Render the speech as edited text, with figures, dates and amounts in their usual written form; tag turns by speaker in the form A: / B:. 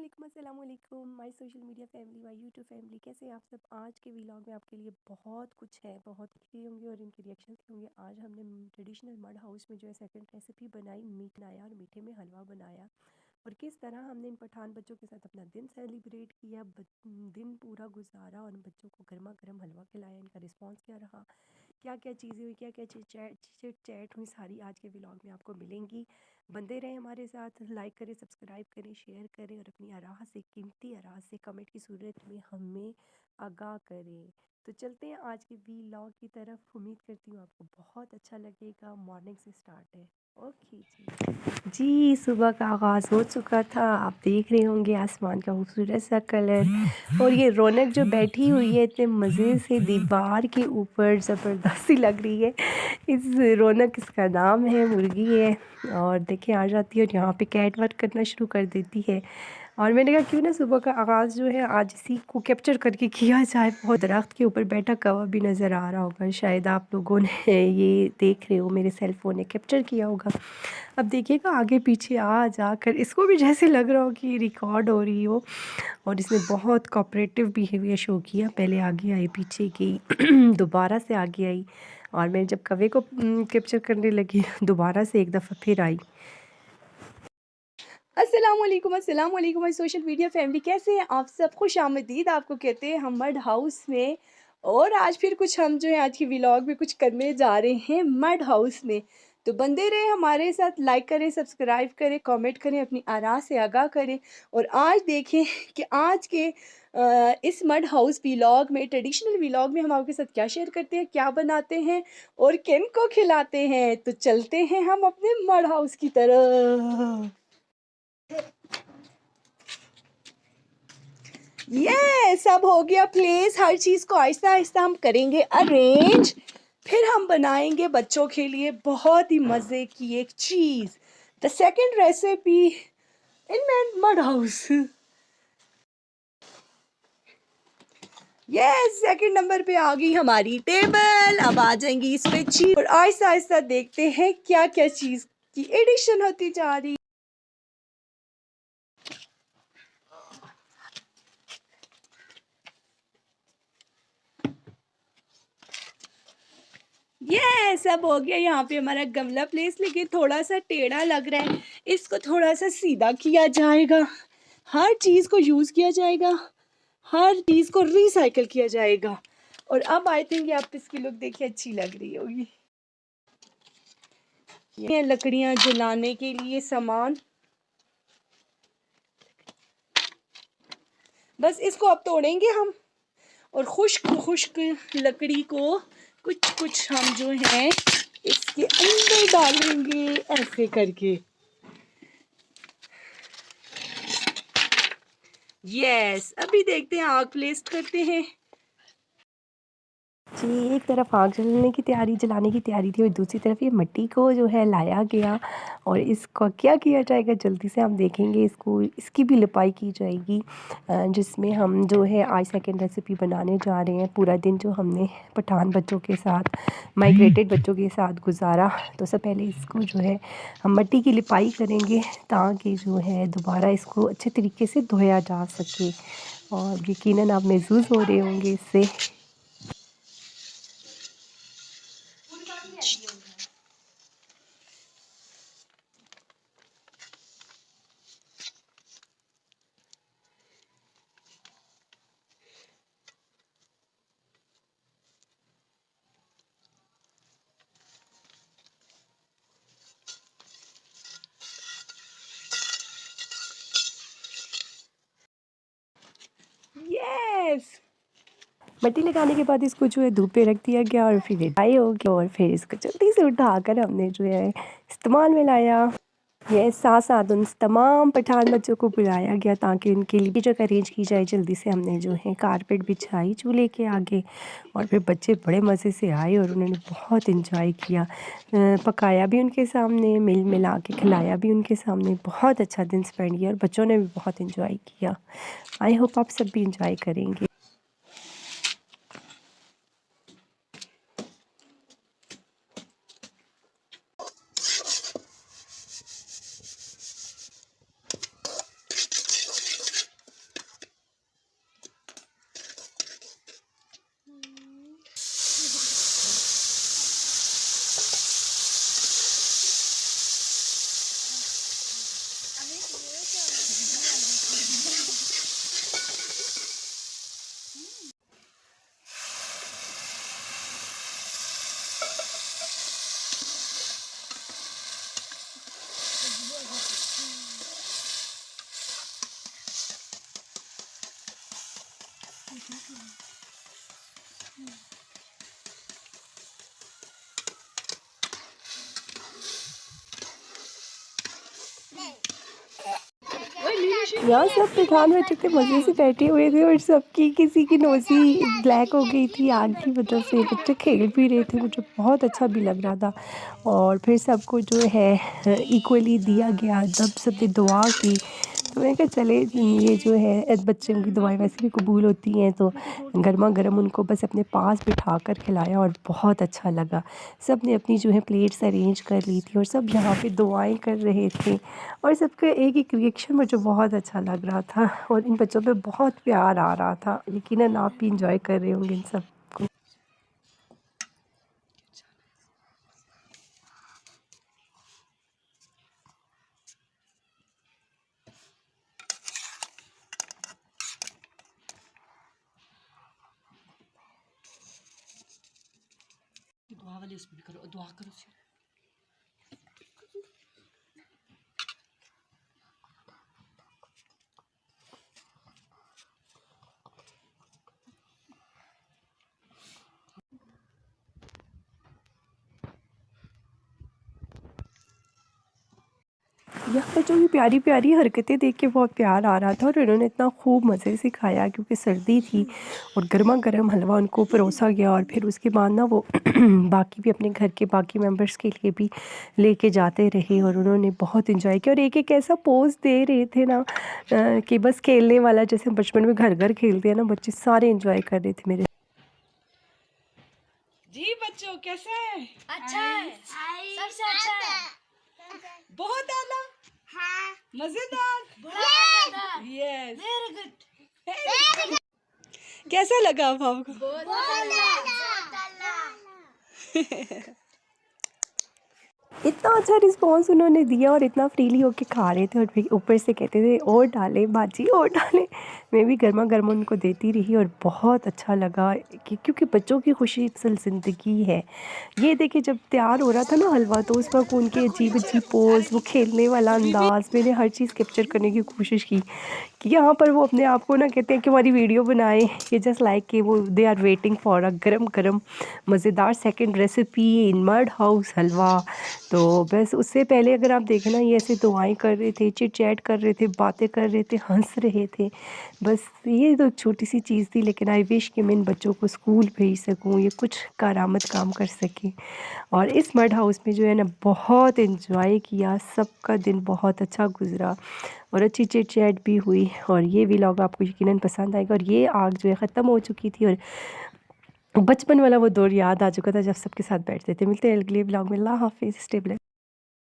A: अस्सलामुअलैकुम my social media family, my YouTube family. कैसे हैं आप सब। आज के व्लॉग में आपके लिए बहुत कुछ है, बहुत अच्छे होंगे और इनके रिएक्शंस होंगे। आज हमने ट्रेडिशनल मड हाउस में जो है सेकंड रेसिपी बनाई, मीट बनाया और मीठे में हलवा बनाया। और किस तरह हमने इन पठान बच्चों के साथ अपना दिन सेलिब्रेट किया, दिन पूरा गुजारा और बच्चों को गर्मा गर्म हलवा खिलाया। इनका रिस्पॉन्स क्या रहा, क्या क्या चीज़ें हुई, क्या क्या चिट चैट हुई, सारी आज के व्लॉग में आपको मिलेंगी। बंदे रहें हमारे साथ, लाइक करें, सब्सक्राइब करें, शेयर करें और अपनी आराह से, कीमती आराह से कमेंट की सूरत में हमें आगाह करें। तो चलते हैं आज के व्लॉग की तरफ। उम्मीद करती हूँ आपको बहुत अच्छा लगेगा। मॉर्निंग से स्टार्ट है। ओके जी, सुबह का आगाज़ हो चुका था। आप देख रहे होंगे आसमान का खूबसूरत सा कलर और ये रौनक जो बैठी हुई है इतने मज़े से दीवार के ऊपर, ज़बरदस्ती लग रही है। इस रौनक, इसका नाम है, मुर्गी है। और देखिए आ जाती है और यहाँ पे कैट वर्क करना शुरू कर देती है। और मैंने कहा क्यों ना सुबह का आगाज़ जो है आज इसी को कैप्चर करके किया जाए। बहुत दरख्त के ऊपर बैठा कौवा भी नज़र आ रहा होगा, शायद आप लोगों ने ये देख रहे हो, मेरे सेल फ़ोन ने कैप्चर किया होगा। अब देखिएगा आगे पीछे आ जाकर इसको भी जैसे लग रहा हो कि रिकॉर्ड हो रही हो। और इसने बहुत कोऑपरेटिव बिहेवियर शो किया। पहले आगे आई, पीछे गई, दोबारा से आगे आई। और मैं जब कौवे को कैप्चर करने लगी दोबारा से एक दफ़ा फिर आई। अस्सलाम वालेकुम माय सोशल मीडिया फैमिली। कैसे हैं आप सब। खुश आमदीद आपको कहते हैं हम मड हाउस में। और आज फिर कुछ हम जो है आज की व्लॉग में कुछ करने जा रहे हैं मड हाउस में। तो बंदे रहे हमारे साथ, लाइक करें, सब्सक्राइब करें, कमेंट करें, अपनी आराह से आगाह करें। और आज देखें कि आज के इस मड हाउस व्लॉग में, ट्रेडिशनल व्लॉग में हम आपके साथ क्या शेयर करते हैं, क्या बनाते हैं और किन को खिलाते हैं। तो चलते हैं हम अपने मड हाउस की तरफ। ये सब हो गया प्लेस। हर चीज़ को आहिस्ता आहिस्ता हम करेंगे अरेंज। फिर हम बनाएंगे बच्चों के लिए बहुत ही मज़े की एक चीज़, the second recipe in mud house. Yes, second number पे आ गई हमारी टेबल। अब आ जाएंगी इस पे चीज और आहिस्ता आहिस्ता देखते हैं क्या क्या चीज़ की एडिशन होती जा रही। ये सब हो गया। यहाँ पे हमारा गमला प्लेस लेके थोड़ा सा टेढ़ा लग रहा है, इसको थोड़ा सा सीधा किया जाएगा। हर चीज़ को यूज़ किया जाएगा, हर चीज़ को रिसाइकल किया जाएगा। और अब आई थिंक आप इसकी लुक देखिए, अच्छी लग रही होगी। ये लकड़ियाँ जलाने के लिए सामान। बस इसको अब तोड़ेंगे हम और खुश्क खुश्क लकड़ी को कुछ कुछ हम जो है इसके अंदर डालेंगे ऐसे करके। यस, अभी देखते हैं, आग प्लेस करते हैं। जी, एक तरफ आग जलाने की तैयारी थी और दूसरी तरफ ये मिट्टी को जो है लाया गया। और इसको क्या किया जाएगा जल्दी से हम देखेंगे। इसको, इसकी भी लिपाई की जाएगी, जिसमें हम जो है आज सेकंड रेसिपी बनाने जा रहे हैं। पूरा दिन जो हमने पठान बच्चों के साथ, माइग्रेटेड बच्चों के साथ गुजारा, तो सबसे पहले इसको जो है हम मिट्टी की लिपाई करेंगे ताकि जो है दोबारा इसको अच्छे तरीके से धोया जा सके। और यकीनन आप महसूस हो रहे होंगे इससे। यस, मिट्टी लगाने के बाद इसको जो है धूप पे रख दिया गया और फिर ड्राई हो गया। और फिर इसको जल्दी से उठाकर हमने जो है इस्तेमाल में लाया। ये साथ साथ उन तमाम पठान बच्चों को बुलाया गया ताकि उनके लिए भी जगह अरेंज की जाए। जल्दी से हमने जो है कारपेट बिछाई चूल्हे के आगे। और फिर बच्चे बड़े मज़े से आए और उन्होंने बहुत इंजॉय किया। पकाया भी उनके सामने, मिल मिला के खिलाया भी उनके सामने। बहुत अच्छा दिन स्पेंड किया और बच्चों ने भी बहुत इंजॉय किया। आई होप आप सब भी इंजॉय करेंगे। यहाँ सब पठान बच्चे थे, मज़े से बैठे हुए थे और सबकी किसी की नोज़ी ब्लैक हो गई थी आग की वजह से। बच्चे खेल भी रहे थे, मुझे बहुत अच्छा भी लग रहा था। और फिर सबको जो है इक्वली दिया गया, जब सबने दुआ की तो मैंने कहा चले ये जो है बच्चों की दुआएं वैसे भी कबूल होती हैं, तो गर्मा गर्म उनको बस अपने पास बिठा कर खिलाया और बहुत अच्छा लगा। सब ने अपनी जो है प्लेट्स अरेंज कर ली थी और सब यहाँ पे दुआएं कर रहे थे और सबका एक एक रिएक्शन मुझे बहुत अच्छा लग रहा था और इन बच्चों पे बहुत प्यार आ रहा था। यकीनन आप भी इंजॉय कर रहे होंगे इन सब को। दुआ वाले उसमें भी करो, दुआ करो। यहाँ बच्चों की प्यारी प्यारी हरकतें देख के बहुत प्यार आ रहा था और इन्होंने इतना खूब मज़े से खाया क्योंकि सर्दी थी और गर्मा गर्म हलवा उनको परोसा गया। और फिर उसके बाद ना वो बाकी भी अपने घर के बाकी मेंबर्स के लिए भी लेके जाते रहे और उन्होंने बहुत इन्जॉय किया और एक एक ऐसा पोज दे रहे थे ना कि बस खेलने वाला, जैसे बचपन में घर घर खेलते हैं ना बच्चे, सारे इन्जॉय कर रहे थे मेरे।
B: जी बच्चों कैसा है?
C: अच्छा है, सबसे अच्छा है,
B: बहुत आला,
C: हाँ,
B: मजेदार,
C: बहुत
B: यस।
C: वेरी गुड,
B: कैसा लगा अब आपको?
C: बहुत
A: इतना अच्छा रिस्पांस उन्होंने दिया और इतना फ्रीली होके खा रहे थे और फिर ऊपर से कहते थे और डालें बाजी और डालें। मैं भी गर्मा गर्म उनको देती रही और बहुत अच्छा लगा कि क्योंकि बच्चों की खुशी असल ज़िंदगी है। ये देखिए जब तैयार हो रहा था ना हलवा, तो उस वक्त उनके अजीब अजीब पोज, वो खेलने वाला अंदाज, मैंने हर चीज़ कैप्चर करने की कोशिश की कि यहाँ पर वो अपने आप को ना कहते हैं कि हमारी वीडियो बनाए कि जस्ट लाइक कि वो they are waiting for a गरम गरम मज़ेदार second recipe in mud house halwa. तो बस उससे पहले अगर आप देखें ना, ये ऐसे दुआएं कर रहे थे, चिट चैट कर रहे थे, बातें कर रहे थे, हंस रहे थे। बस ये तो छोटी सी चीज़ थी, लेकिन आई विश कि मैं इन बच्चों को स्कूल भेज सकूँ, ये कुछ करामत काम कर सकें। और इस मड हाउस में जो है ना बहुत इन्जॉय किया, सबका दिन बहुत अच्छा गुजरा और अच्छी चिट चैट भी हुई। और ये व्लॉग आपको यकीनन पसंद आएगा। और ये आग जो है ख़त्म हो चुकी थी और बचपन वाला वो दौर याद आ चुका था जब सबके साथ बैठते थे। मिलते हैं अगले व्लॉग में। अल्लाह हाफिज़, स्टे ब्लेस्ड।